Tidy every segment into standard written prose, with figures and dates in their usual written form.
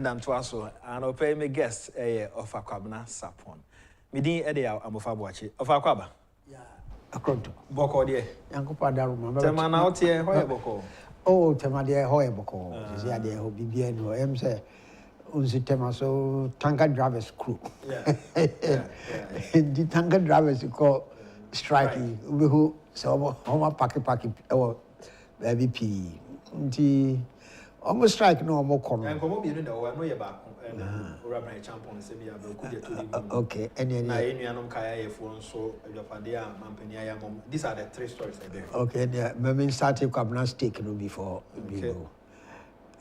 Nantwaso, and I'll pay me guest of Kwabena Sarpong. Midin Edia Amofa Boachi of Akwaba. Yeah, Akronto. Boko dear. Uncle Padarum. Temana out here, Hoyaboko. Oh, Temadia Hoyaboko. Is the idea of BBN or M say, Unsi Temaso, tanker drivers crew. Yeah. The tanker drivers you call striking. Who so Homa Paki or VP. Almost strike no more common. And come up, you know, I know you're back. Rabbi Champon, Semia, okay, and then I am Kaya phone, so Japadia, Mampania. These are the three stories I do. Okay, the Mamin started Kwabena stake before.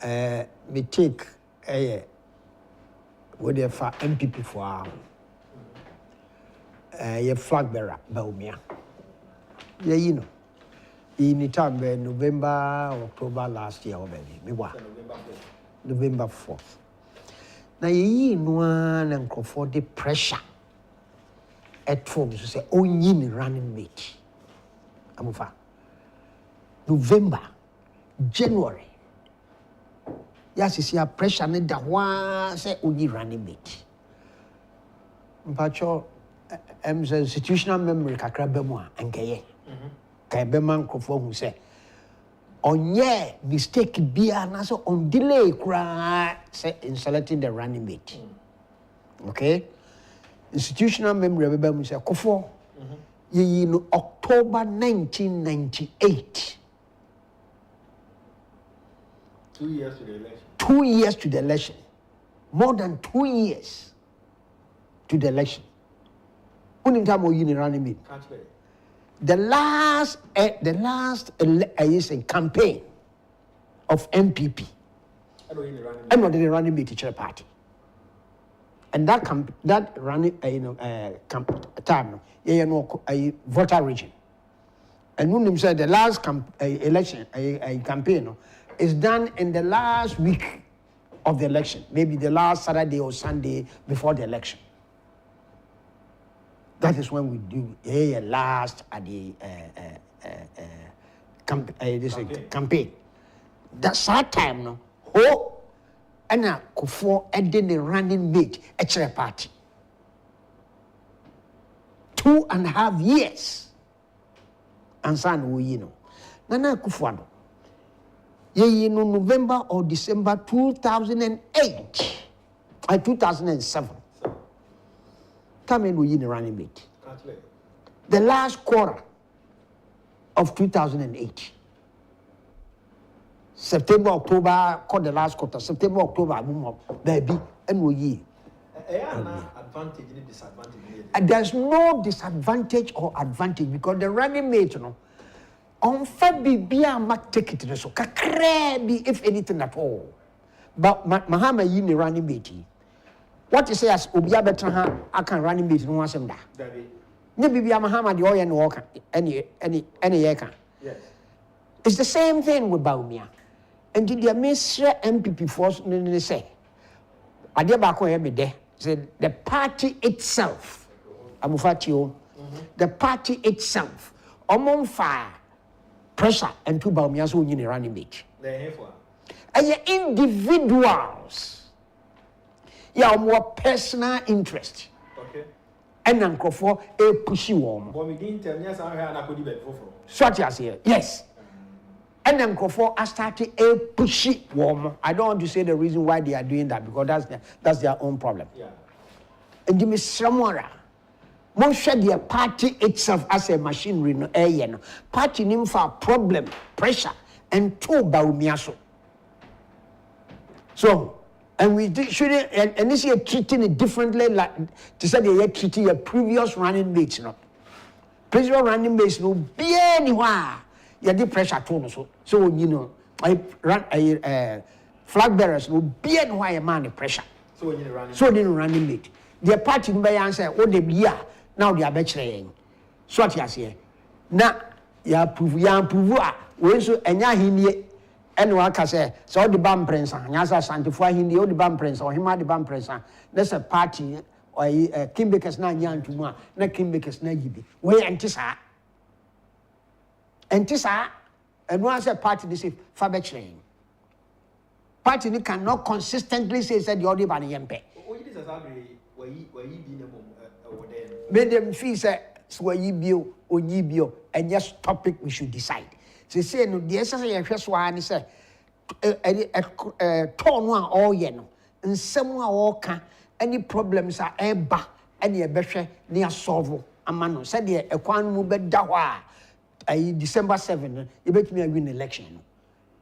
Me take a with the MPP for a flag bearer, Baumia. Yeah, you know. In the time November, October last year already. November 4th. Now you know and for the pressure at home to say, oh, you running mate. Amufa. November, January. Yes, you see a pressure need that one say, oh, you running mate. Mpacho, institutional memory kakra bemo ankeye. Kwabena Nkrofo who say on ye mistake bia na so on delay kra say in selecting the running mate. Okay, institutional memory beba say akufo ye no October 1998. 2 years to the election. 2 years to the election. More than 2 years to the election. Unim time o yin running mate. The last campaign of MPP. I'm not the running mate teacher party. And that running time, a voter region. And when said the last election campaign is done in the last week of the election, maybe the last Saturday or Sunday before the election. That is when we do a last at the campaign. That's our time now. Oh, and now for adding a running mate a party. 2.5 years. And son, you know. Nana Akufo-Addo. Ye no November or December 2008 or 2007. Come in with running mate. The last quarter of 2008. September, October, called the last quarter. September, October, baby, and we advantage and disadvantage. There's no disadvantage or advantage because the running mate, you know, on February, might take it so kakrebi if anything at all. But Mahama yini running mate. What you say as Ubia Betraha, I can run in beat no one sem da. Maybe Mahama the oil and walker any eka. Yes. It's the same thing with Baumia. And did the Minister MPP force say Agyapong every day. Say the party itself, Amufatio, the party itself, among fire, pressure and two Baumias who in running beach. And individuals. Yeah, more personal interest. Okay. And Nkrofo a pushy warm. But we didn't tell me as I had a good bed for. Short as here, yes. And Nkrofo I started a pushy warm. I don't want to say the reason why they are doing that because that's their own problem. Yeah. And give me somewhere. Most of the party itself as a machinery no air party name for problem, pressure, and two Baumiaso. So. And we shouldn't, and this year treating it differently, like to say they are treating a previous running mates, you know. Previous running mates, no, be anywhere. You the pressure tone, so you know, I run a flag bearers, no, be anywhere a man the pressure. So you running. So they running mate. Their party by answer, oh, they be now they are betraying. So what you say? Now, you prove, when so, and ya him. And one can say, so the Bam Prince, Yasa Santify Hindi, the Bam Prince, or him the Bam Prince. That's a party, or Kimbekers na yan to one, na Kimbekers na yibi. We antisa. And one said party this is Faber train. party cannot consistently say the audio ban yempe. Made them feel say swayibio or yibio, and yes topic we should decide. They say no the essence first one say turn one all yeno and someone all can any problems are eba any ebehwe near solve amano said the ekwan mu beda ho December 7 you bet me win election.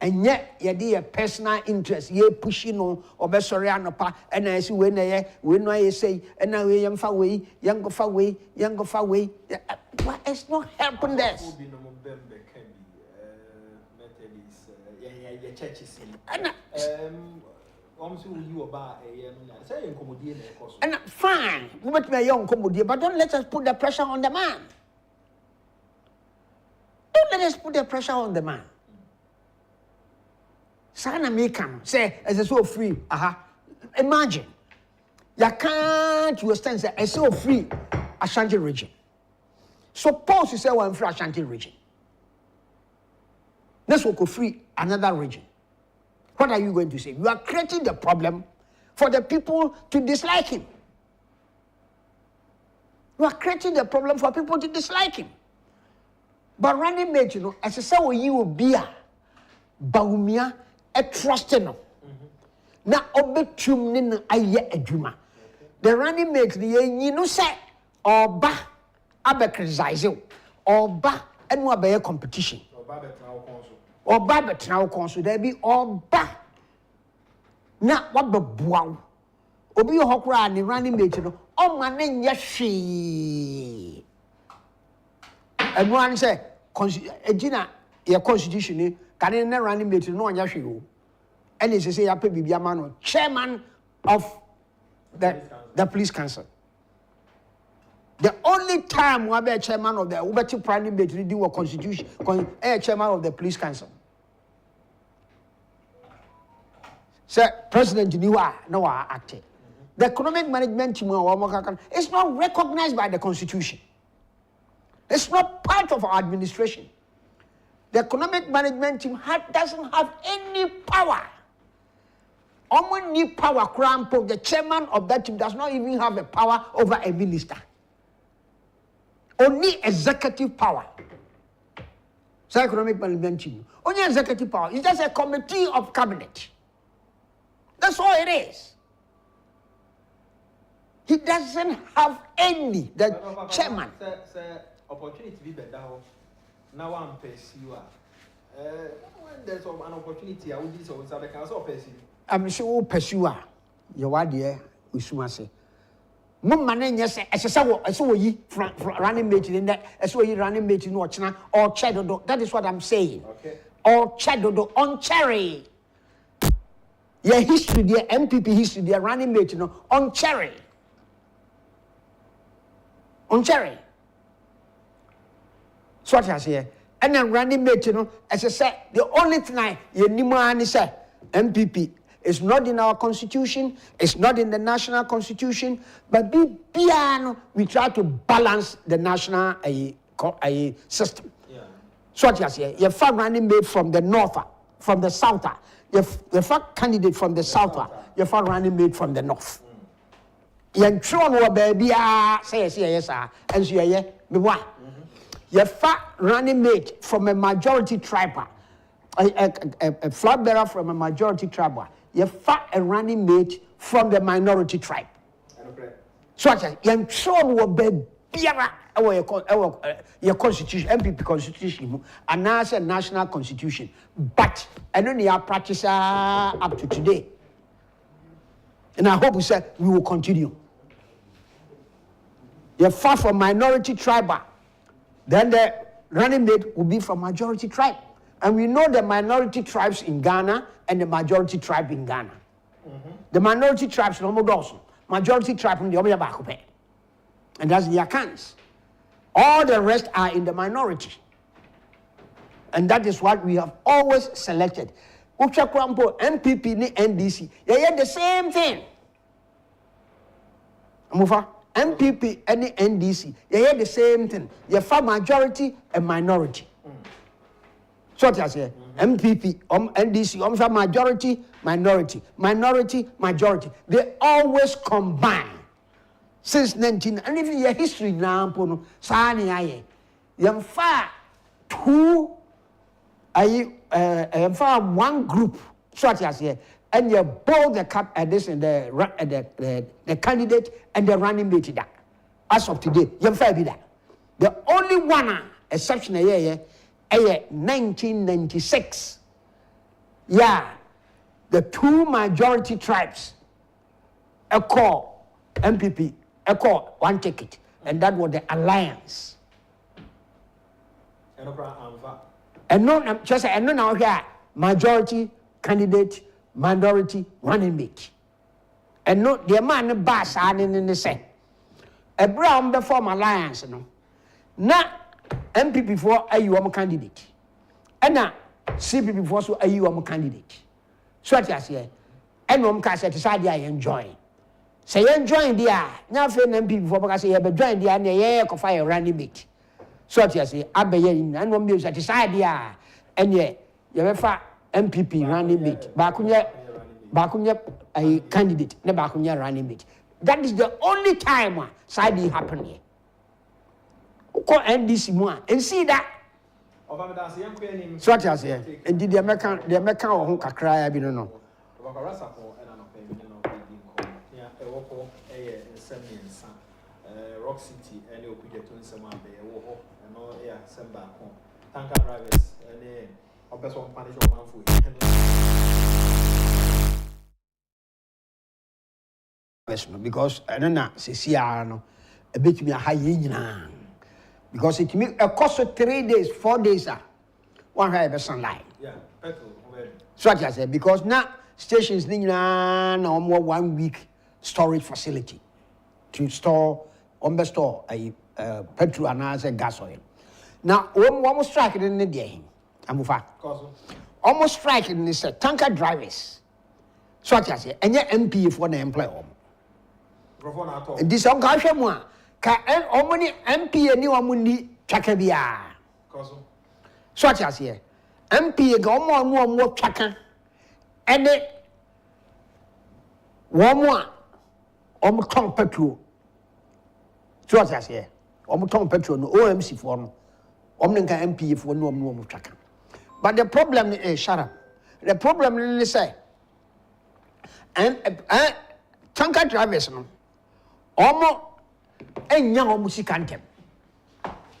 And yet, you a personal interest. You pushing on or be sorry anopa. And I see when I say, and now we young far away, younger far away, younger far away. What is not helping this? And fine, we met me young commodity, but don't let us put the pressure on the man. Don't let us put the pressure on the man. Sana Mekan say as a so free. Imagine you can't withstand say as so free Ashanti region. Suppose you say one free Ashanti region. Let's go free another region. What are you going to say? You are creating the problem for the people to dislike him. You are creating the problem for people to dislike him. But running mate, you know, as I say, you will be a Baumia. A trusting no. Now, obetum nin aye adwuma. The running mate, you know, say, or ba, abe criticize you, or ba, and what be a competition. Or ba bet now consul, there be or ba. Now, what be buang. Obi hokra and the running mate, you know, oh, my name, yes, she. And one say, Gina, your constitution. Can you never run mate no one and he say Bibiamano, chairman of the police council. The only time we be chairman of the Ubati Prime Mate do a constitution, chairman of the police council. Sir, President Niwa no acted. The economic management team is not recognized by the constitution. It's not part of our administration. The economic management team doesn't have any power. Only power, Crampo, the chairman of that team does not even have a power over a minister. Only executive power. So economic management team. Only executive power. It's just a committee of cabinet. That's all it is. He doesn't have any, the chairman. Opportunity to be better. Now I'm pursue. When there's an opportunity, I will do so. I can also pursue. I'm sure pursue. Your idea, we say. Mumman, yes, as I saw ye from running mate in that, as well you running mate in Watchna or Chadodo. That is what I'm saying. Okay. Or Chadodo on cherry. Yeah, history, the MPP history, the running mate, on cherry. On cherry. So what I say, and then running mate, as I said, the only thing I say, MPP is not in our constitution, it's not in the national constitution, but we try to balance the national system. Yeah. So what I say, you have running mate from the north, from the south, you have candidate from the south, you have running mate from the north. You try baby, say yes, and so yeah, me what? Your running mate from a majority tribe, a flag bearer from a majority tribe. Your a running mate from the minority tribe. So I am sure will be your constitution, MPP constitution, and now a national constitution. But I don't need practice up to today. And I hope we will continue. You're far from minority tribe. Then the running mate will be from majority tribe. And we know the minority tribes in Ghana and the majority tribe in Ghana. The minority tribes no more majority tribe in the Omeyabakupe. And that's the Yakans. All the rest are in the minority. And that is what we have always selected. Uchakrampo, MPP, NDC, they had the same thing. Amufa? MPP and the NDC, they hear the same thing. You have majority and minority. So what I say, MPP, NDC, majority minority, minority, majority. They always combine. Since 19, and even your history now, Pono, Sani aye. You far two, one group, such as here, and you both the cap this and the candidate and the running mate that. As of today, you fair be that. The only one exception a year, 1996. Yeah, the two majority tribes, a call MPP. I call one ticket, and that was the alliance. And no, just and no now here majority candidate, minority running mate. And no, the man bass and in the same. A brown before alliance, no. Now MPP for a UM candidate, and now CPP for so a UM candidate. So I say, and one can decide I enjoy. Say you join there, now friend people because you be join there and you can fire running mate. So I say, I be in and one music decide there, and you refer MPP running mate. Bakunya a candidate, ne bakunya running mate. That is the only time side happen here. Go end this one and see that. So I say, and did the American or who can cry? I don't know. Rock City and you could get to some and all air send back home. Tanker drivers and a best one punish or one food. Because I don't know, CCR a bit me a high union. Because it make a cost of 3 days, 4 days, 100% sunlight. Yeah, petrol. So I said, because now stations need no more 1 week storage facility to store. Store a petrol and as a gas oil. Now, almost striking in the day. I'm almost striking in this tanker drivers. So I say, and your MP for the employer. And this on Gashamwa, can only MP and you are mundi Chakabia. So I say, MP go more Chaka and one more on petrol. So as I say, petrol no OMC for no, MP for no tracker. But the problem is shut up. The problem is say, and tanker drivers no, and young music cantem.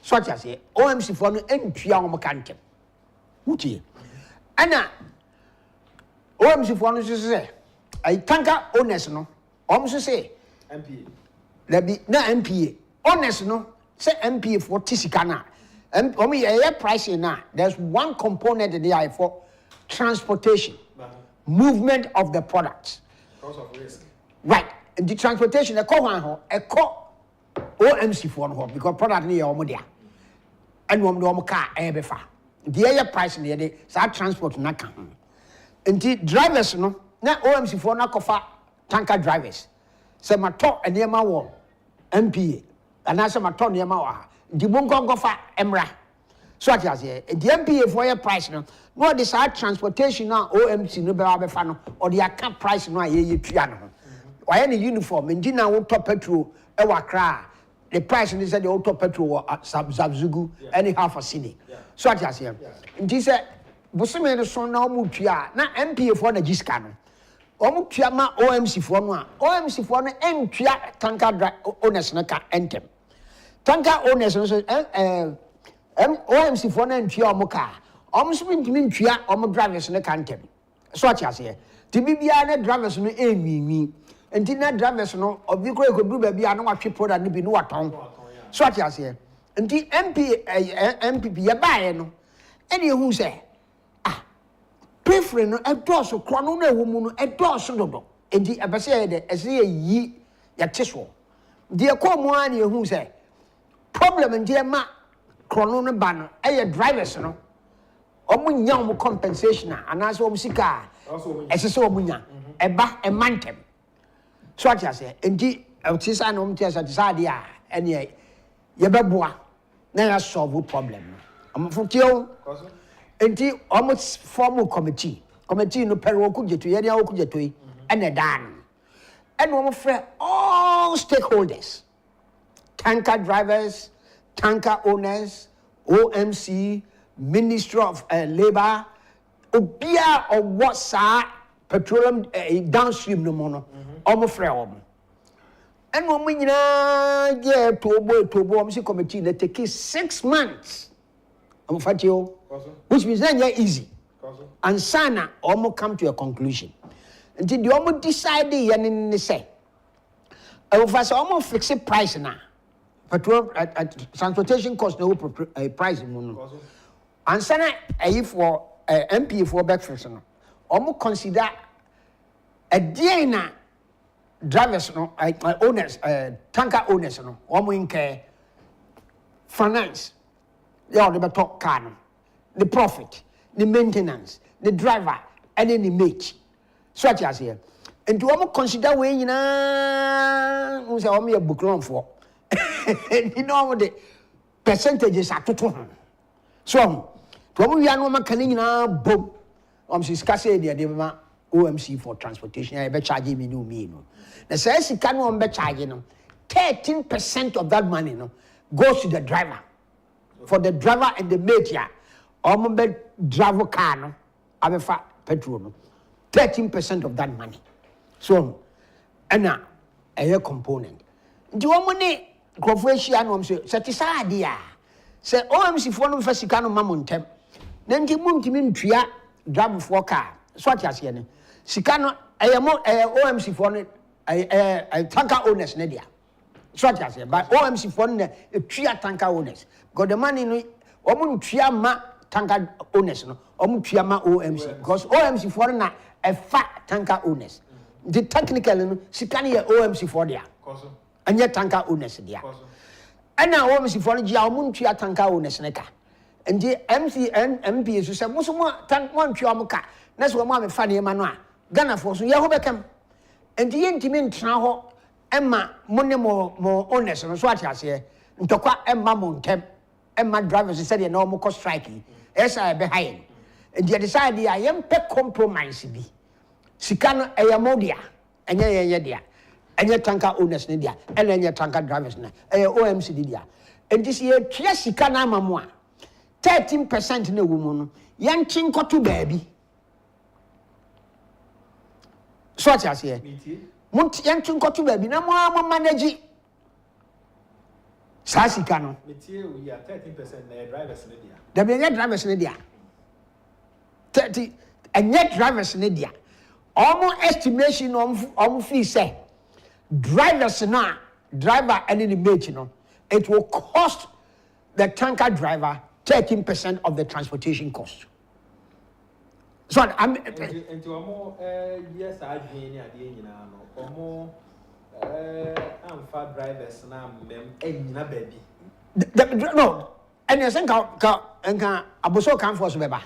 So as I say, OMC for no and young cantem. Uti, Anna OMC for no say, I tanker owners no, almost say MP. There be no MPA. Honest, no, say MPA for Tisikana. And a pricing now. There's one component in the eye for transportation, movement of the products. Because of risk. Right. And the transportation, a OMC for one because product near Omodia. And one no car ever far. The air price in the day, so transport not come. And the drivers, no, now OMC for not tanker drivers. So my talk and near my wall. MPA, and as my Tony Mawa, the Bungo for Emra. So I say, the MPA for your price now, no decide transportation now, OMC, no Babafano, or the account price no ye piano. Why any uniform, and dinner will top petrol, ewa cry. The price is the auto petrol at Zabzugu, any half a city. So I say, and this said, Bosman son now Mutia, not MPA for the Giscano. Omupiama OMC for one. OMC for one and tanker owners naka entem. Tanker owners OMC for one and Pia Moka. Almost mean Pia or drivers naka entem. So I say, the BBI drivers no me. And Tina drivers no of the great good baby, I know what people that be no tongue. So I say, and the MPP a buy no. Any who say, preferring a dorsal chrono woman a dorsal and the abasade as ye yatiswo. Dear Comwani who say, problem and dear ma chrono banner, a drivers no. Omun young compensation and as Omsika as a so munya, a back a mantem. So I say, indeed, Tis and Omtias at Zadia, and ye Yababua, never solve a problem. I'm for you. Until almost formal committee committee no pero ku jeto ye dia ku jeto yi ene dan and we frɛ all stakeholders, tanker drivers, tanker owners, OMC, Ministry of Labor, obia or what sa petroleum downstream no mono, almost frɛ and when we yeah to committee that take 6 months. Which means then easy. And sana almost come to a conclusion. Until the almost decide the say. First almost fix a price now. Petrol transportation cost no price. And sana for MP for breakfast. Almost consider a DNA drivers owners tanker owners almost in care finance. They all the top car, the profit, the maintenance, the driver, and then the mate. So as here. And to almost consider when you know, who's a book loan for. You know the percentages are to so to we are no making now boom. Scarce the OMC for transportation. I bet charging me no me no. The says you can't be charging 13% of that money no goes to the driver. For the driver and the mate, yeah, almost driver car no, I have petrol no, 13% of that money. So, and now a component. Do you want money? Corporation no say satisfied idea. Say OMC for no first can no mamuntem. Then the moon to mean tria driver for car. So what you say? Sikano OMC for a tanker owners nedia. So what you say? But OMC for a tria tanker owners. Got the money no omun tria ma tanker owners no omun tria ma OMC because OMC for na a fat tanker owners. The technical no sikani ye OMC for there. And yet tanker owners there. And now OMC for the omun tria tanker owners neka. And the MP is say mo so tank one tria mo ka. Na so mo me fa ne ma no a Ghana for so ye ho bekam. And the yentimi ntra ho emma mo ne mo owners no so atiase. Ntokwa emma mo ntem. My drivers said, you know, more striking. Yes, I behind. And they decided I am pe compromise be. Sikano ayamodia, and ya, and your tanker owners nidia, and then your tanker drivers na, OMC didia. And this year, Sikana mamma 13% in a woman, young chinko to baby. So I say, Munt young chinko to baby, no more manage. Sasikano. We are 13% drivers in India. There be net drivers in India. 30 and net drivers in India. Almost estimation on fee say drivers now, driver and in the mate, you know, it will cost the tanker driver 13% of the transportation cost. So I'm into a more yes, I mean, or more. I'm fat drivers now, baby. No, and I think I was so come for Beba.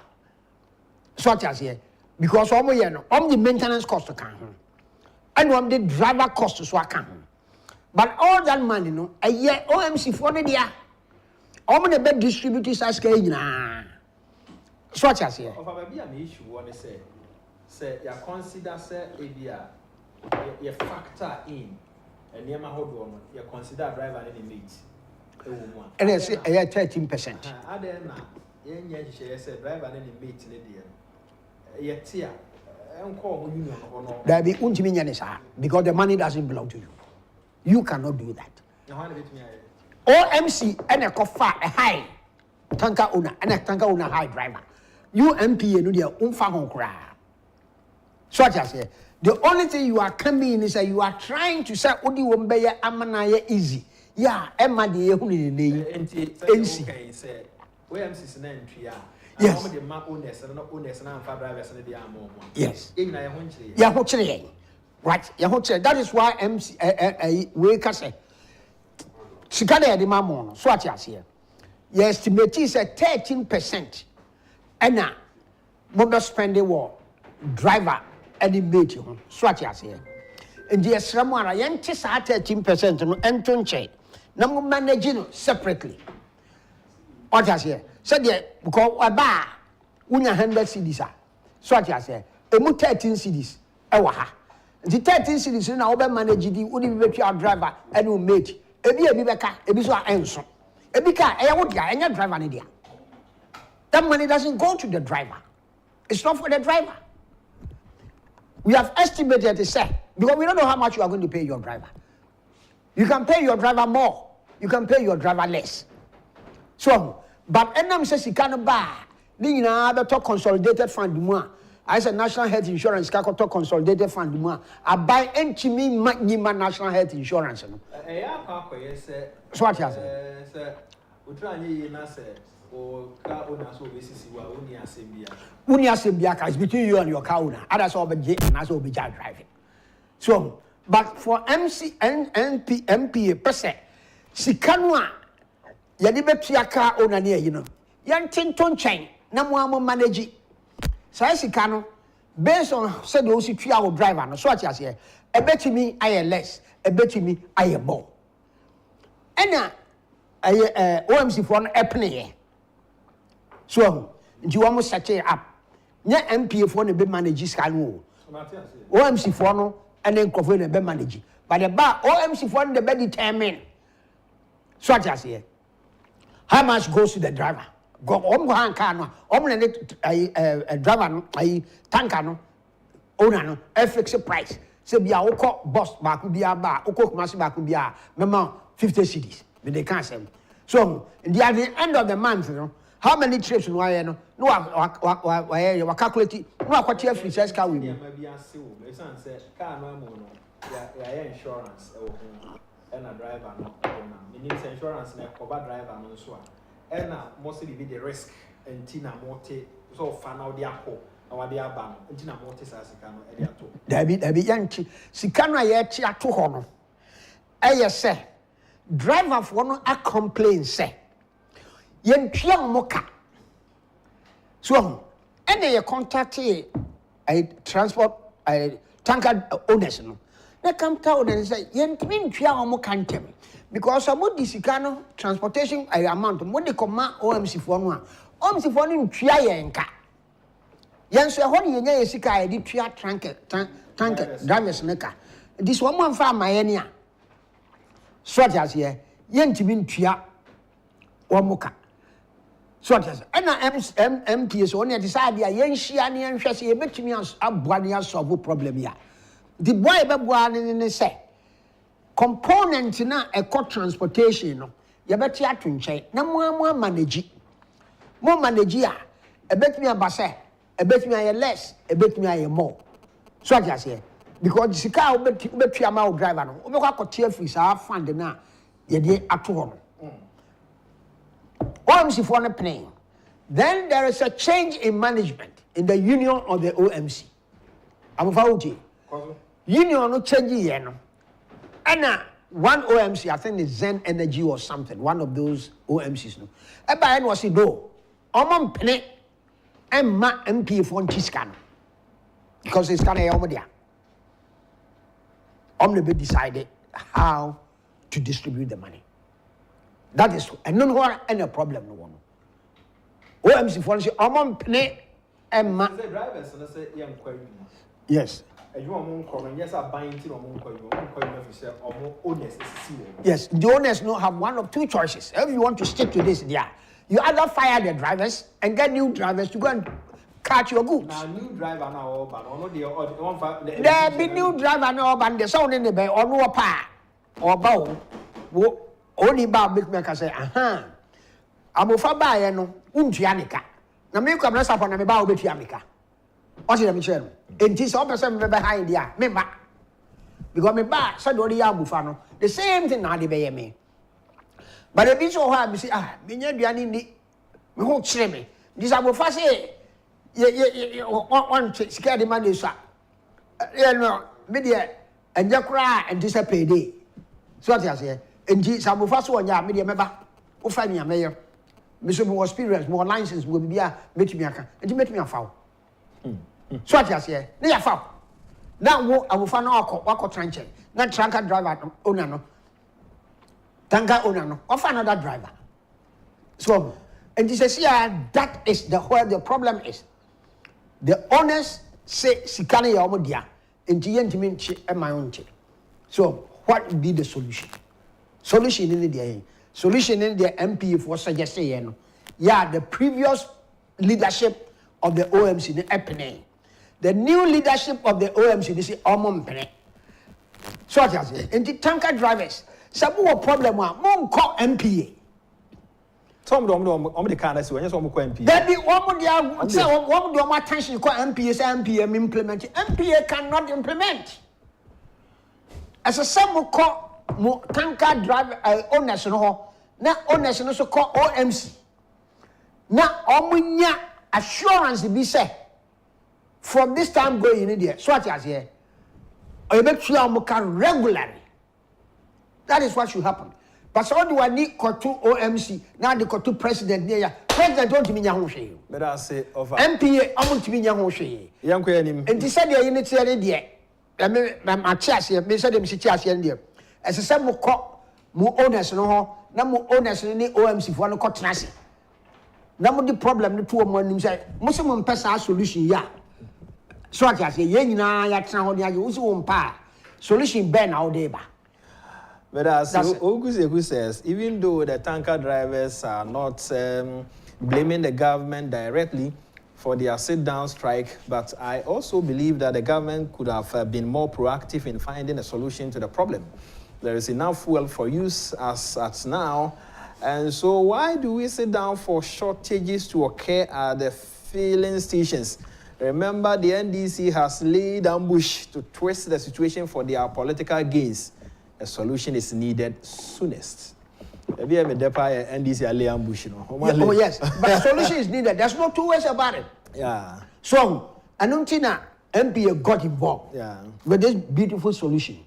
So as here, because the maintenance cost to come, and the driver cost to swap come. But all that money, no, a year OMC for the year, all the bed distributors are scaling. So as here. Of a baby, issue, want to say, you consider, say, you factor in. And you consider driver any meat. And I say 13%. I then driver any meat in the yet here. There be untiminyanisa because the money doesn't belong to you. You cannot do that. OMC and a cofa a high tanker owner and a tanker owner high driver. You MP and you unfang cry. So I say. The only thing you are coming in is that you are trying to say, Odi Wombeya Amanaya easy. Yeah, Emma the NC. OMC is an entry. Yes. Yes. Right. That is why MC we can say Sikade de Mamon, Swatias here. You estimate is 13%. And now, mobile spending war, driver. And the mate, Swatias here. And the Esramara, Yantis are 13% and Tunche. No managing separately. What has here? Said, because a bar, Una 100 CDs. Swatias here. emu 13 cities ewa ha the 13 cities na obe manage di uni be twa driver and you mate ebi beka ebi so enso ebi ka eya wo dia enya driver ne dia. That money doesn't go to the driver. It's not for the driver. We have estimated it, say, because we don't know how much you are going to pay your driver. You can pay your driver more. You can pay your driver less. So, but NM says you can't buy. Then you know, talk consolidated fund more. I said national health insurance, talk consolidated fund more. I buy NTM national health insurance. So what you say? Unia Sembiaka is between you and your car owner. Others will be and also be driving. So, but for MPA per se, Sikanwa, Yadibet car owner near you know. Yan Tinton chain, Namuamo manage. Say Sikano, based on said those 3-hour driver, no so what say. A bet me I am less, a bet me I am more. And OMC for an apnea. So, you almost set it up. Nya MPA for the be manage scan. OMC for no and then cover the be manage. But the bar OMC for the be determine. So what I say. How much goes to the driver? Go on car no. A driver no, a tanker no, owner no, a fixed price. Say be a oko boss back be a bar, oko kumasi back be a memo 50 cedis. But they can't sell. So, at the end of the month, you know, how many trips no I no I calculate no what your free size car with me. Car no more no. Insurance and a driver no. Meaning insurance na cover driver no so. And mostly be the risk and tina morte so fan out the apple. Our dear bam, and tina morte as a cano ediato. Debbie Yanchi, Sikana yet to honor. I say, driver for no a complaint say. Yen piang moka. So, any contact a transport a tanker owners no. They come down and say, yen twin piang moka because some of this transportation amount when they come OMC for one. OMC for one tria yenka. Yen so when you nye sika di tria tanker drivers neka. This one farm my enia. So as here, yen tibin tria one moka. So as and MPS only decide ya yen shia ni en hwese e betimi aboa ne solve problem ya. The boy be boa ne say component na eco transportation no ye beti atwenche na mo manage a e betimi abase e betimi aye less e betimi aye more. So as here because sika obetui ama o driver no obekwa kote free sa fund na ye de ato ho no. OMC for the plane. Then there is a change in management in the union of the OMC. I'm Fauji. Union no change here no. And one OMC, I think it's Zen Energy or something, one of those OMCs no. Eba en was do. Omon pene and ma MP for Chiscan. Because it's kind of omodia. Omnibe decided how to distribute the money. That is, and no one any problem no one. OMC for say among play and man. Drivers and say young query. Yes. And you are more common. Yes, I buy into owners. Yes, the owners now have one of two choices. If you want to stick to this, yeah, you either fire the drivers and get new drivers to go and catch your goods. Now, new driver now, but there be new driver now, but the sound in the bay or no pa or bow. Only about big maker say, aha. Amofa ba ye no, untuanika. Na me kwa bless upon me ba obetiamika. O se dem chere. Enti so person me behind dia, me ba. Because me ba said odi ya abufa no. The same thing na dey be me. But the bishop ha be say, me nya duane ni. Me ho chere me. This abufa say ye on sika de man so. No, me dey enja kra and this payday. So what you say? Enti sabufa so onya me dey meba. O fa me amaye. Me so more experience, more license, will be a metimi aka. Enti metimi afa. So what you say? Na ya fa. Na wo abufa na wako tranche. Na tanker driver owner no. Tanker owner no. Offer another driver. So and this is here that is the where the problem is. The owners say sikane ya omo dia enti yentimi nche e my own nche. So what would be the solution? Solution in the solution in the MP for suggesting yeah, the previous leadership of the OMC the happening. The new leadership of the OMC this is omompene. So what I say, and the tanker drivers, some more problem one, mom call MPA. Some of the candidates when you saw MP. That the one say one of my attention call MPA say MPA implement. MPA cannot implement. As a some call tanker driver owners no na owners no so call OMC. Na omunya assurance be say from this time going in there. So what I say, I make sure I'm regularly. That is what should happen. But so do I need to OMC now they got to president there. President don't mean yahu. But I say of MPA I want to mean yahu. Young Queen. And they said they unit there. My chairs here, me said them see chairs here there. As a some more owners no na more owners ni OMC for no cut nasi. Na mo the problem the two of them say most of them person solution ya. So I say yen na ya tena ho dia you so mpa solution ben out there ba. But as Oguzeku says, even though the tanker drivers are not blaming the government directly for their sit-down strike, but I also believe that the government could have been more proactive in finding a solution to the problem. There is enough fuel for use as at now, and so why do we sit down for shortages to occur at the filling stations? Remember, the NDC has laid ambush to twist the situation for their political gains. A solution is needed soonest. Have you ever depa NDC lay ambush? Oh yes, but a solution is needed. There's no two ways about it. Yeah. So, Anuntina MPA got involved with this beautiful solution.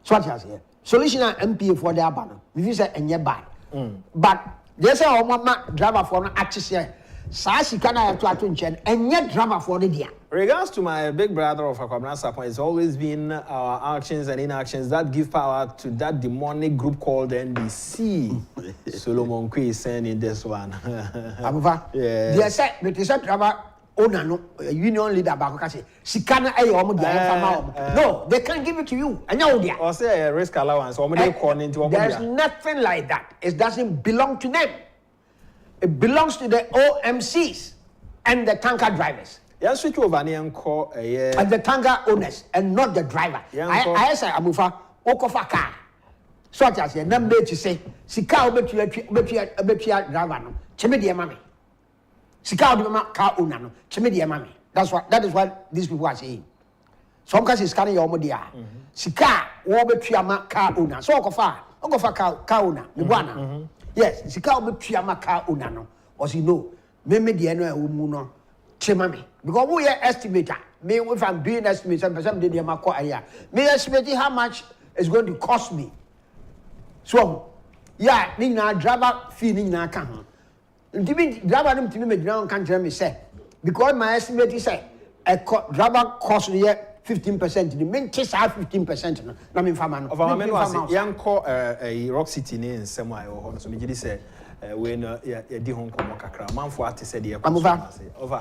So what I say, solution and MPA for their banner. If you say and bad, but there's a mama driver for an access here. Sasi kana have to attention and yet drama for the dia. Regards to my big brother of Kwabena Sarpong, it's always been our actions and inactions that give power to that demonic group called NDC. Solomon Kwe is saying in this one. Abuva. Yeah. They said, but they said driver owner no union leader back say sikana ayo omo dia no, they can't give it to you. Anya dia. Or say a risk allowance or they call into omo dia. There's nothing like that. It doesn't belong to them. It belongs to the OMCs and the tanker drivers. Yes, switch over and call and the tanker owners and not the driver. I say Amufa Okofa car. So I say number to say Sika betua driver no. Cheme dia mami. Sika be car owner no. Cheme dia mami. That is what these people are saying. Some case is scanning your modia. Sika wo betua ma car owner. So Okofa car owner. Me yes, Sika betua ma car owner no. Or you know, me dia no e no. Chemami. Because we are estimator. Me, if I'm doing estimates, some day me estimating how much it's going to cost me. So, yeah, me na driver fee ni na kan. Ntimi driver no ntimi me ground kan tell me say because my estimate is say a driver cost me 15%. The main chase 15% no. Na me fama no. Of our men was young call Rock City in somewhere or so me say when di hon komo kakra man for ati say dey over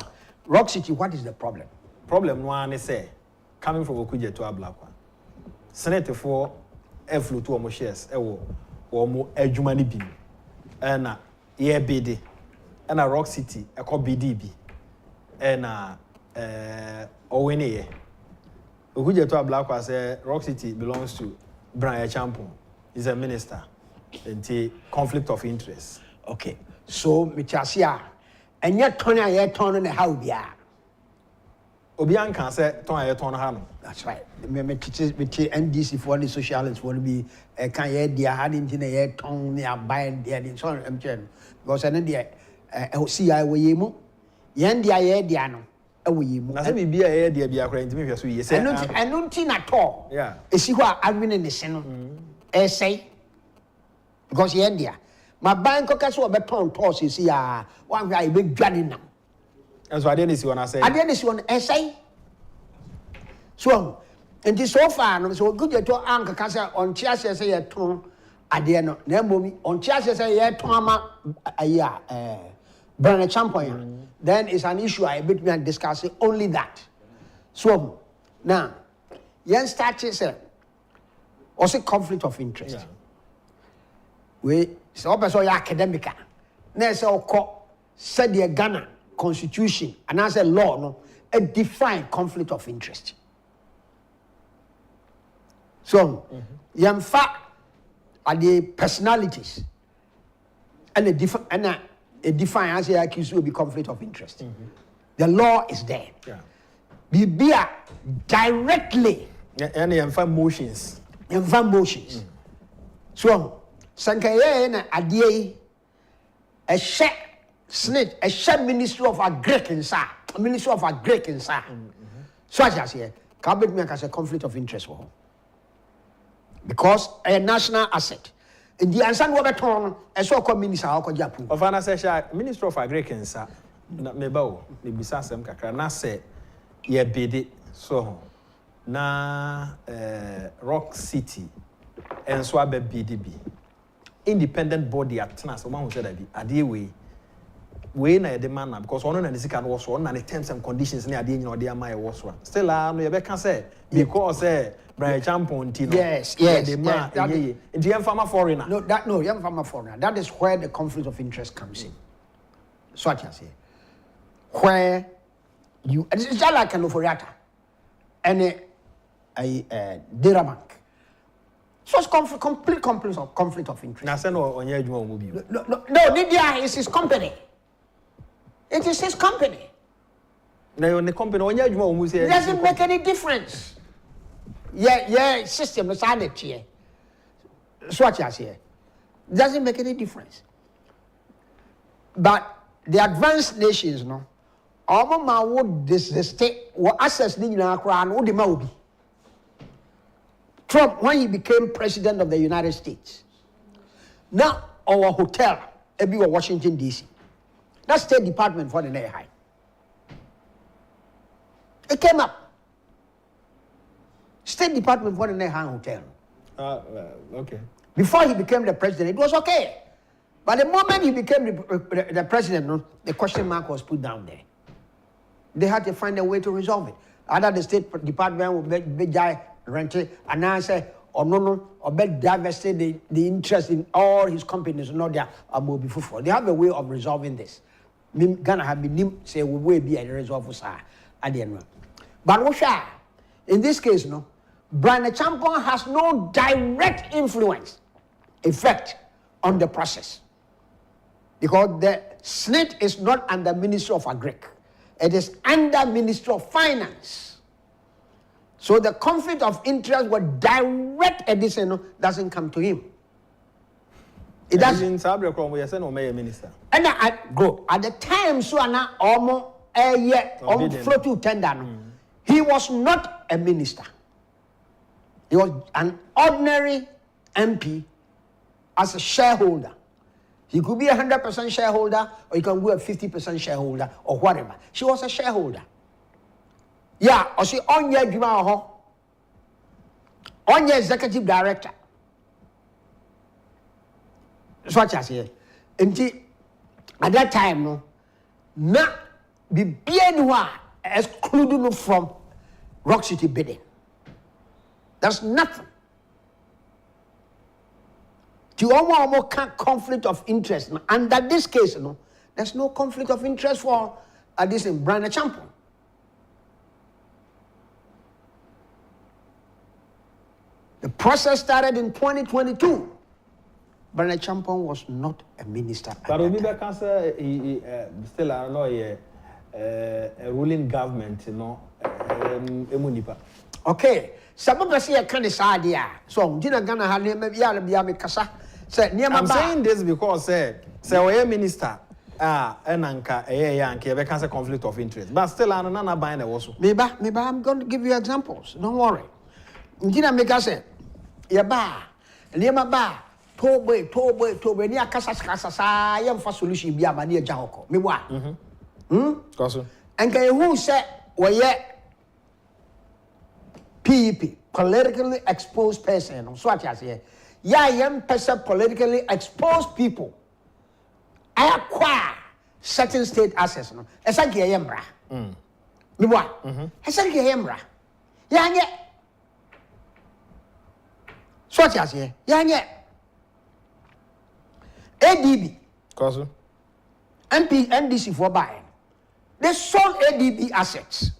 Rock City, what is the problem? Problem one is say coming from Okuje to Ablakwa. Senate for flu to omo shares ewo omo adwuma ni bi. Na ye bidi. Na Rock City e ko bidi bi. Na owene ye. Okuje to Ablakwa say Rock City belongs to Brian Agyapong. He's a minister. It's conflict of interest. Okay. So Michasia and yet Tony I turn on the how bia. Obian can say Tony turn on. That's right. Me NDC for the socialists will be can ye dia had in a year tongue near buying the sorry because I need the see I will you yen dia ye diano. Na be be a dia be akra ntimi hwe so ye say. And no tin at all. Yeah. E si ho a win in the sen. Say because yen dia my bank okaso obeton toss is ya one guy big dwane now. And so I didn't see when I say. I didn't see one essay. So and this so far no so good to anka kasa on chia say ya ton ade no na momi on chia say ya ton ama aya Brian Agyapong. Then it's an issue I bit me and discuss only that. So now, yen start say also conflict of interest. Yeah. We so person ya academic. Na say said the Ghana constitution and as a law no a define conflict of interest. So yamfa are the personalities and a define as a accused will be conflict of interest. The law is there. Yeah. Be directly And the motions. motions. So sankaye na adie a share snitch a share ministry of agriculture ministry of agriculture. So as here cabinet make as a conflict of interest for her. Because a national asset. In the answer we beton e so called minister how Agyapong. Of an session Minister of Agriculture na meba me bisa asem kakra na se ye bid so na Rock City and so abe BDB independent body atena so man who said that ade we na the man because one na the sika no so na the terms and conditions na ade nyina ode ama e wo so still no ye be ka say because Brian Champon Tino. Yes. The farmer foreigner. No, young farmer foreigner. That is where the conflict of interest comes in. So I can say, where you it's just like an Oforiata and a data bank. So it's complete conflict of interest. Now, say no on your No, Lydia is his company. It is his company. Now, on the company on your it doesn't make any difference. Yeah, system is added here. So what you say, doesn't make any difference. But the advanced nations, no, all would this state will access the Ukraine would be. Trump, when he became president of the United States, now our hotel, every Washington D.C., that's State Department for the Air High. It came up. State Department for the Nehan Hotel. Okay. Before he became the president, it was okay. But the moment he became the president, the question mark was put down there. They had to find a way to resolve it. Either the State Department would be rented and now say, or or divested the interest in all his companies, not there, or before. They have a way of resolving this. Ghana have been say we will be a resolve at the end. But Russia, in this case, no. Brian Agyapong has no direct effect on the process. Because the SNIT is not under Ministry of Agric. It is under Ministry of Finance. So the conflict of interest with direct addition doesn't come to him. It doesn't. Minister. And I go at the time so na almost a year on flow to tender. He was not a minister. He was an ordinary MP as a shareholder. He could be 100% shareholder, or he can be a 50% shareholder, or whatever. She was a shareholder. Yeah, or she on your executive director. That's what I say. And at that time, no, not be bien excluded from Rock City bidding. There's nothing. To almost conflict of interest. Under this case, there's no conflict of interest for this in Brian Agyapong. The process started in 2022. Brian Agyapong was not a minister. But we can say still I don't know a ruling government, Okay. Some say a kind of idea. So, Gina Ghana had maybe Kasa said, I'm saying this because say we minister and anka Yankee because a conflict of interest. But still I'm not buying also. Maybe I'm going to give you examples. Don't worry. Gina Mega said, Yaba, Lima Ba, Tobe, near Kasa, yam for solution be a mania Jahoko. Me what? And who said, well, yet. PEP, politically exposed person. So what I say, young person, politically exposed people. I acquire certain state assets. It's like a yambra. Me boy. I said Yamra. Yanya. So what you say? Yanya. ADB. Cause NDC for buying. They sold ADB assets.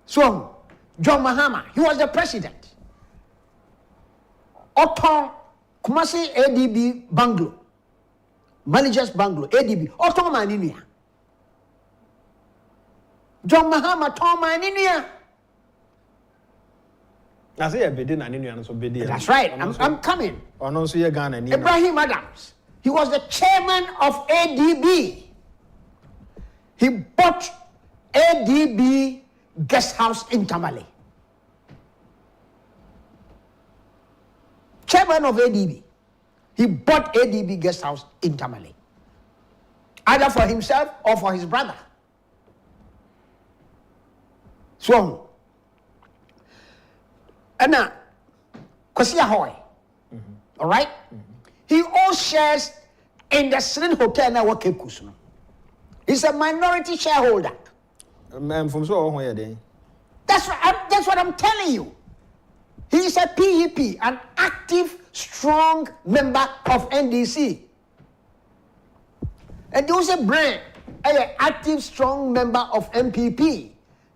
So, John Mahama, he was the president. Otto Kumasi ADB Bungalow. Managers Bungalow, ADB. Otto Maninia. John Mahama, Tom Maninia. I say a bidin and Indian so bidin. That's right. I'm coming. Or no, so you're Ghana. Ibrahim Adams. He was the chairman of ADB. He bought ADB guest house in Tamale. Chairman of ADB. He bought ADB guest house in Tamale. Either for himself or for his brother. So, and now, Kwasi Ahoy, all right? He owns shares in the Srin Hotel now Cape Coast. He's a minority shareholder. From so That's what I'm telling you. He's a PEP, an active, strong member of NDC. And there was a brand, an active, strong member of MPP.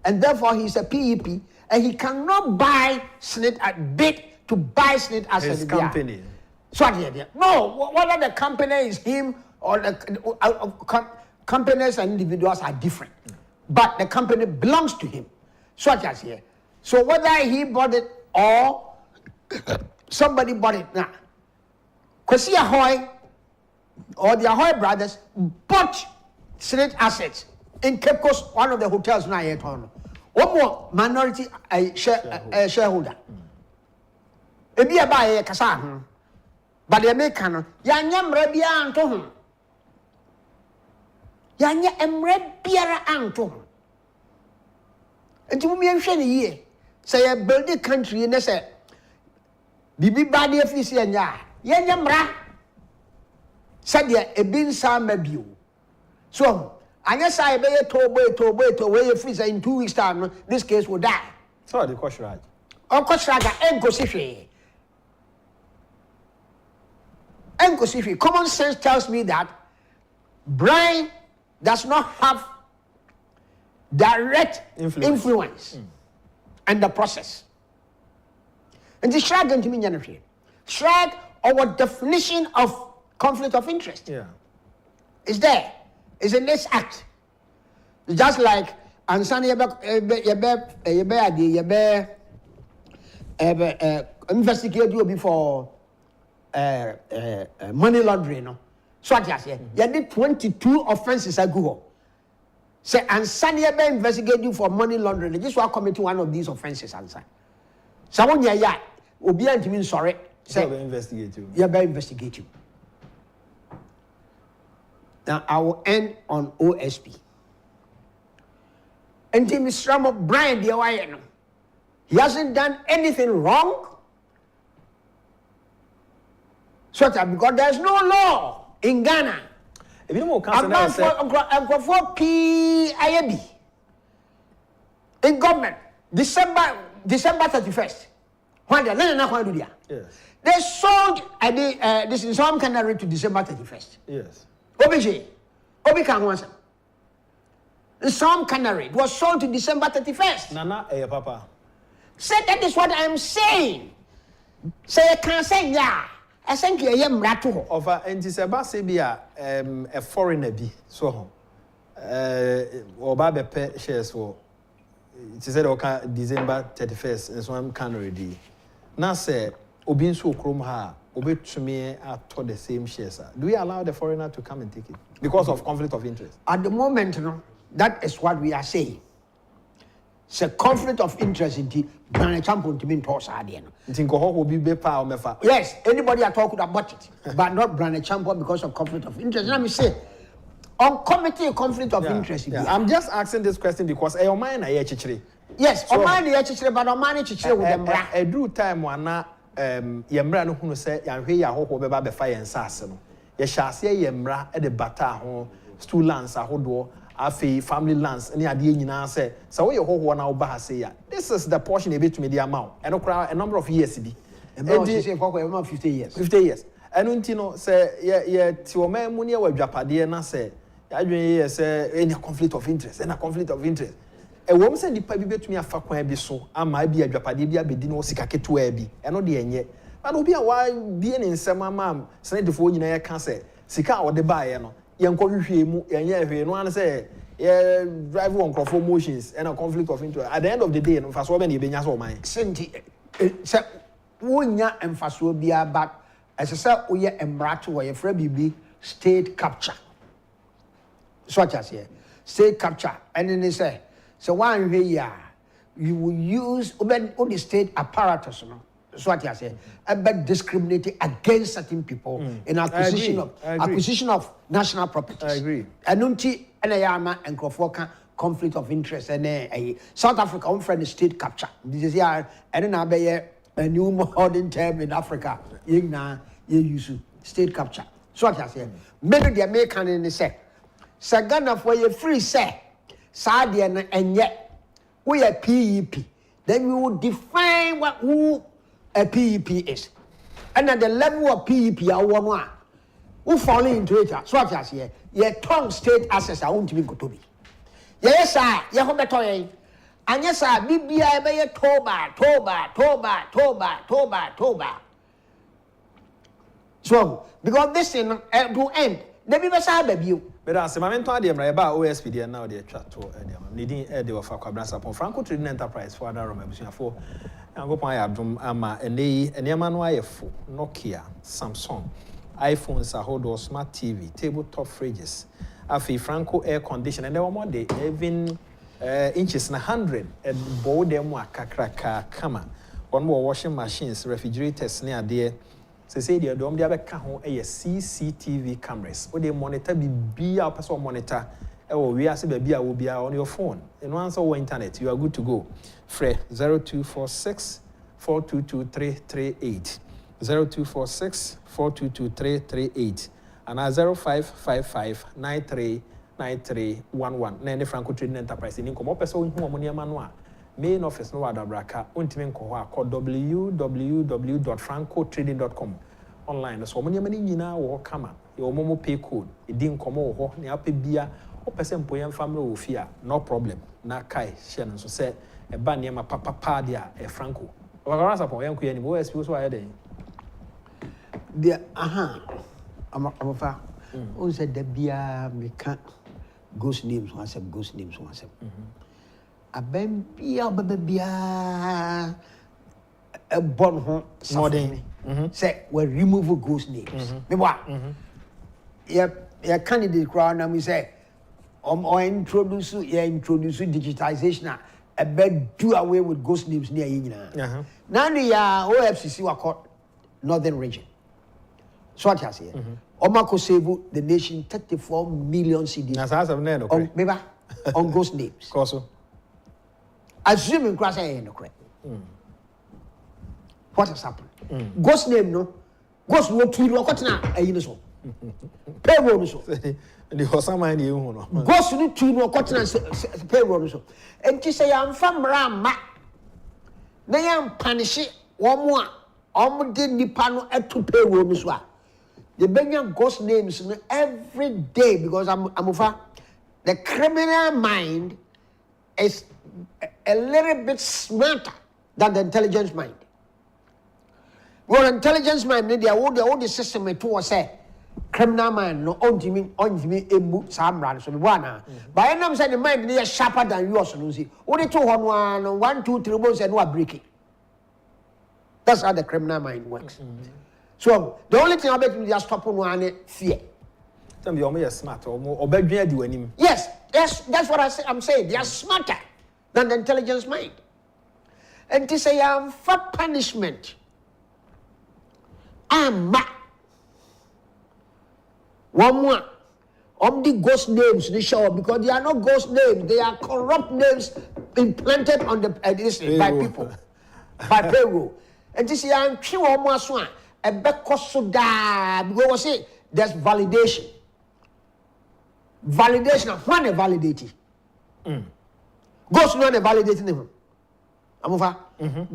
And therefore, he's a PEP, and he cannot buy SNIT at bid to buy SNIT as his company. So no, whether the company is him or the companies and individuals are different. But the company belongs to him. So here. So whether he bought it or somebody bought it now. Kwasi Ahoy or the Ahoy brothers bought SNIT assets in Cape Coast, one of the hotels now yet on. One more minority shareholder. Ebi aba kasa but the American yanya mrebia anto ho. Yanya emrebiara anto ho. Enti mu mienhwe ne yie. Say a build the country ne say bibi ba de afisi anya. Yanya mra. Said ya ebin sa mabio. So anya say be to we freeze in 2 weeks time this case will die. So the question right. On Koshraga enko sihwe. Common sense tells me that Brian does not have direct influence and the process. And the Shrag and Timmy Janafri. Shrag, our definition of conflict of interest is there. It's in this act. It's just like Ansani investigate you before money laundering. No? So what you say? You did 22 offenses at Google. Say Ansani investigate you for money laundering. They just want to commit one of these offenses. Answer. Someone ya obi antimi sorry. Say investigate you. You better investigate you. Now I will end on OSP. And Mr. Ramo Brian the he hasn't done anything wrong. So because there's no law in Ghana. If you don't for PIAB in government December 31st. When they do that? Yes. They sold this in some canary to December 31st. Yes. Obi can answer. Some canary was sold to December 31st. Nana, papa. Say that is what I'm saying. Say I can't say yeah. I think you are mratu. Of anti-seba sebia a foreigner be so or babe pet shares for it said okay December 31st and so I'm canary d. Now say Obin so chrome ha obi to me at the same shares. Do we allow the foreigner to come and take it because of conflict of interest? At the moment, no, that is what we are saying. It's a conflict of interest in the Brand Champion to mean toss again. Yes, anybody at all could have bought it, but not Brand Champion because of conflict of interest. Let me say, on committee conflict of interest. Yeah. I'm just asking this question because your mind are chichiri. Yes, on mind chichiri, but on mind chichiri with them. A drew time one yemra no hunu say yanhwe ya hoho beba be fa yensase no ye hyase yemra e de bata ho stool lands ahodo afi family lands any ade nyina say so we ho na oba ha say ya this is the portion a bit me the amount and a number of years bi and say for 50 years 50 years and unti no say ye ti o man mu ne wadwapade na say adwen ye say any conflict of interest and a conflict of interest e wom say nipa bi betumi afa kwan bi so ama bi adwapade bi abedi no sika ketewa bi eno de enye and obi a wa bi ne nsem ama senedefo nyina ye ka say sika a wo de baaye no ye nkwohwehwe mu enye hwe no an say ye drive on crofo motions and a conflict of interest at the end of the day no fa so be na ebenya so man senti say wonya emfaso bia back as say oye emrato wo ye fra bibi state capture so what I say state capture and then they say so one way ya you will use all the state apparatus no so what I say about discriminating against certain people in acquisition of national properties. I agree. Anunti enayama and Krofoka conflict of interest and South Africa on friend state capture. This is here and then a new modern term in Africa. You use state capture. So what I say many the American in the say Sagana for your free say Sadian and yet we are PEP. Then we will define who a PEP is. And at the level of PEP, I want who fall into it. So what I say, your tongue state assets I want to be good to be. Yes, sir, you have a toy. And yes, sir, BBI by a toba. So, because this thing to end, the people say you. But as a moment, I am about OSP there now, they chat to needing they were for Kwabena Sarpong Franco Trading Enterprise for other room for Agyapong ama and Emmanuel Nokia, Samsung, iPhones, hold smart TV, tabletop fridges, afi Franco air conditioner, and there were more they even inches in 100 and board them kakraka kama. One more washing machines, refrigerators near there. Say the dom dia beka ho e CCTV cameras. O dey monitor bi a person monitor e wo wi ase ba bi a wo bia on your phone. And once on internet you are good to go. Free 0246 422338. 0246 422338 and 0555 939311. Na any Franco Trading Enterprise ni komo person hu mo niam no a main office no wadabraka untimi nko ho akọ www.francotrading.com online so mo niam ni nyina wo kama e wo mo pay code e di nkomo wo ho ne apẹ bia o pese mpo yem family wo fia no problem na kai share no so say e ba niam papa dia e Franco Kwabena Sarpong yanku ya ni mo SP so aye den dia amafa on said the bia me can ghost names one say abem bia a born home modern say we remove ghost names me what yeah candidate crowd na me say introduce digitization a bed do away with ghost names near yina now the OFCC wa court northern region so what I say Omako save the nation 34 million cedis on ghost names. Assuming cross no correct. What has happened? Ghost name no. Ghost no tweet no kotena ayi so. Payroll so. The hosama ni hu no. Ghost no tweet no kotena payroll so. Enti say am famra ma. Na yam punish wo mo a de nipa no eto payroll so a. The Benyan ghost names every day because I'm the criminal mind is a little bit smarter than the intelligence mind. Well, intelligence mind, they are all the system to say criminal mind no on to me ebu samran so one. But I say the mind they are sharper than yours. No see, only 1, 2, 3 bones and no break it. That's how the criminal mind works. So the only thing about you just stop on one fear. Tell me you're smart or better do any. Yes, that's what I'm saying. They are smarter than the intelligence mind. And to say for punishment. One more. The ghost names they show up because they are not ghost names, they are corrupt names implanted on the by people. By payroll. And to say I'm one more swan. Because there's validation. validation. When validated. Ghost no validating him. Amufa.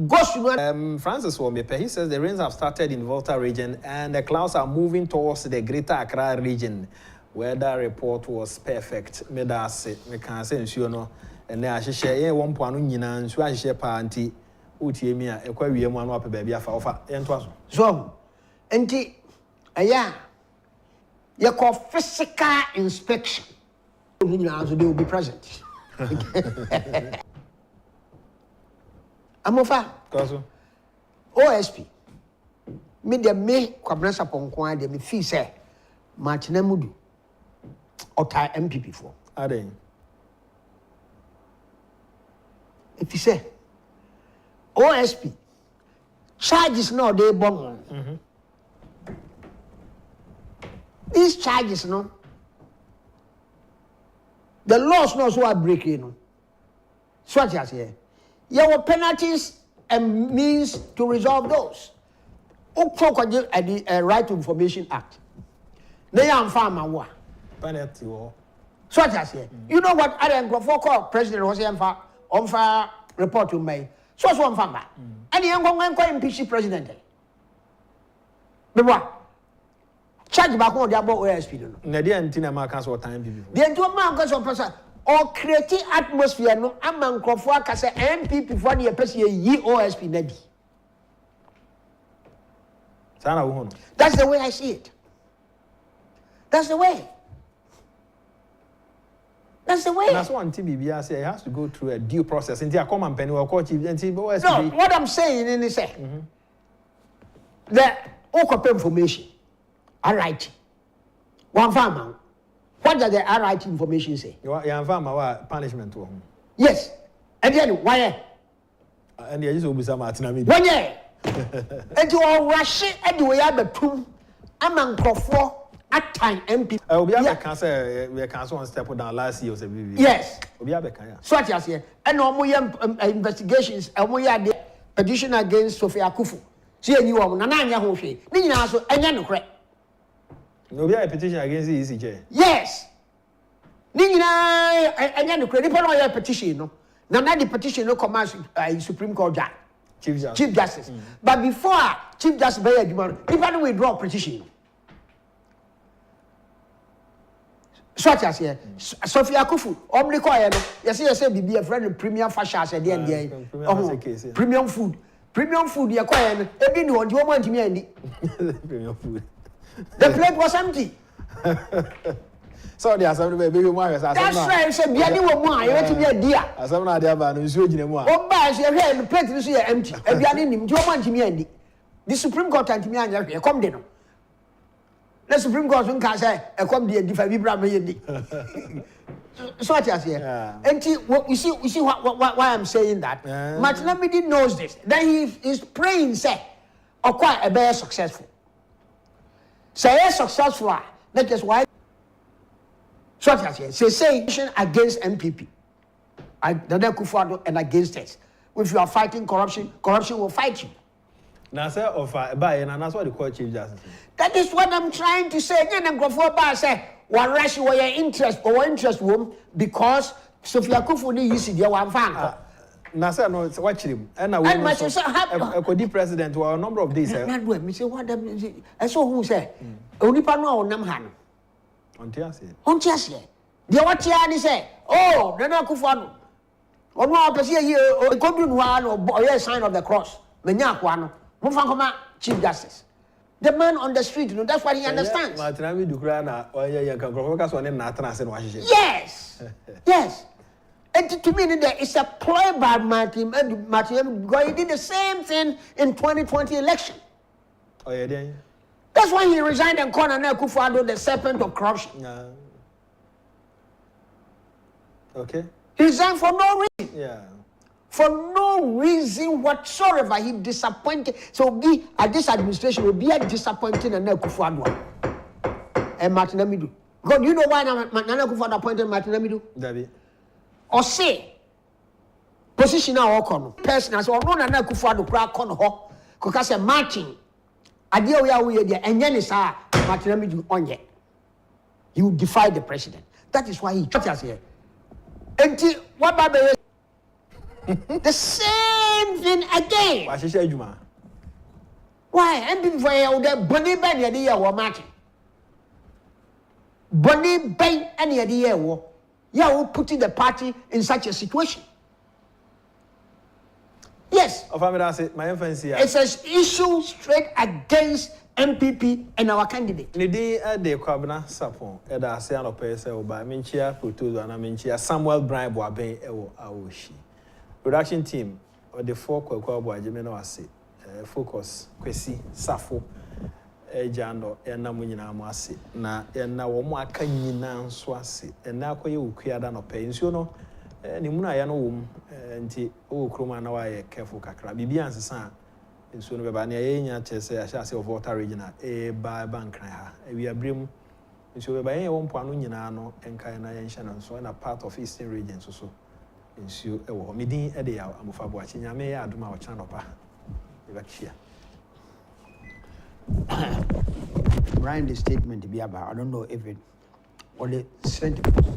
Ghost no. Francis Womepe, he says the rains have started in Volta region and the clouds are moving towards the Greater Accra region. Weather report was perfect. Me da say me can say nsuo no. And then I share ye one point nyina nsuo a share pa anti utie mi a ekwa wie mu anu apɛ baabi afa ofa ento aso. So, enti aya you call physical inspection. So they will be present. Amofa. Kaso. OSP. Me de me Kwabena Sarpong kwa de me fee say Martina Mudu ota MPP for. Ade. If you say OSP charges no they bomb. These charges no the laws no so are breaking no. So what you say? Your penalties and means to resolve those. The Right to Information Act. They are farmer wa. Penalty war. So what I say? You know what other call President was on fire report to me. So one farmer. And the young one go impeach president. Beba. Charge back on the about OSP no. Nadia antina ma kan so time people. The entire man goes on person or creating atmosphere no among Crawford can say MPP for the person ye OSP nadi. That's the way I see it. That's the way. That's the way. That's one TBBR say it has to go through a due process. Until I come and penny or court chief. No, what I'm saying is the open information. All right. One farmer. What does the right information say? You are farmer punishment to him. Yes. And then why? And you just be Martina Media. One year. And you are rushing and you have the tomb among Crawford at time MP. I will be able to cancel. We cancel one step down last year. Yes. We have a so what you say? And no more investigations. And we had the petition against Sophia Akufo. See you are Nana Hoshi. Then you also and you correct. No, we have a petition against the ECJ. Yes. Nina and then the credit for your petition. No, now the petition no commands Supreme Court judge. Chief Justice. But before Chief Justice Bayer Jumano, people withdraw petition. So what you say? Sophia Akufo, Omnicoy, you say be a friend of premium fashion at the end. Premium food. Premium food, you're quiet. Everyone, you want me any premium food. The plate was empty. So there's some baby more. That's right. I said, "Be anyone more. You want to be a dear." As some of the other ones, you know more. Oh, but your head, the plate is here empty. If you are in him, you want me any. The Supreme Court and me and you come down. The Supreme Court can say, "I come there. If I be Brahman, so what you say? And you see why I'm saying that. Martin Lamidi knows this. Then he is praying, say, "Or quite a bear successful." Say successful. That is why. So what you say against MPP, akufo-addo and against us. If you are fighting corruption, corruption will fight you. Now, sir, of by and that's what the court chief justice. That is what I'm trying to say. Then I'm going to say, "What rush your interest or interest woman because Sophia Akufo ni isi dia one fan." Now, sir, no, watch him. And I will be president for a number of days. Not do me say what I saw who say. Only pano nam han. On Tiasia. The what Tiani say? Oh, then akufo-addo. Or no, I see here, or Godwin one or a sign of the cross. Menyakwano. Mufangoma, Chief Justice. The man on the street, you know, that's what he understands. Yes. Yes. And to me, it's a ploy by Martin because he did the same thing in 2020 election. Oh, yeah, that's why he resigned and called akufo-addo the serpent of corruption. Okay. He resigned for no reason. Yeah. For no reason whatsoever. He disappointed. So be at this administration will be a disappointing and akufo-addo and Martin Amidu. God, you know why akufo-addo appointed Martin Amidu? David. Or say position now or person as or no akufo-addo crack on ho because Martin idea we are there and then is Martin Amidu on yet. You defy the president. That is why he shot us here. And what about the same thing again? Why? And before you the Bonnie Ben idea or matching. Bonnie Ben any idea war. You are putting the party in such a situation. Yes. My influence here. It's an issue straight against MPP and our candidate. The day the Kwabena Sarpong, I say no person by Minchia Protozo and Minchia Samuel Brian Boaben Awoshi. Production team or the four Kwabo Jimeno Ase, Focus, Kwesi, Safo, Jando, and Namunina Masi. Na Womo Kanyina Swasi, and now you Kiada no pains, you know. Nimuna ya no wom nti o kroma na wa ye careful kakra bibia ansesa nso no beba na ye nya chese ya sha se of water regional ba bank na ha wi abrem nso beba ye won poano nyina no enkai na ye nhya no so na part of eastern region so nso e wo medin e de ya amofa bo achi nyame ya adoma wo channel pa e ba kisia Brian, the statement to be about, I don't know if it or the sentiment.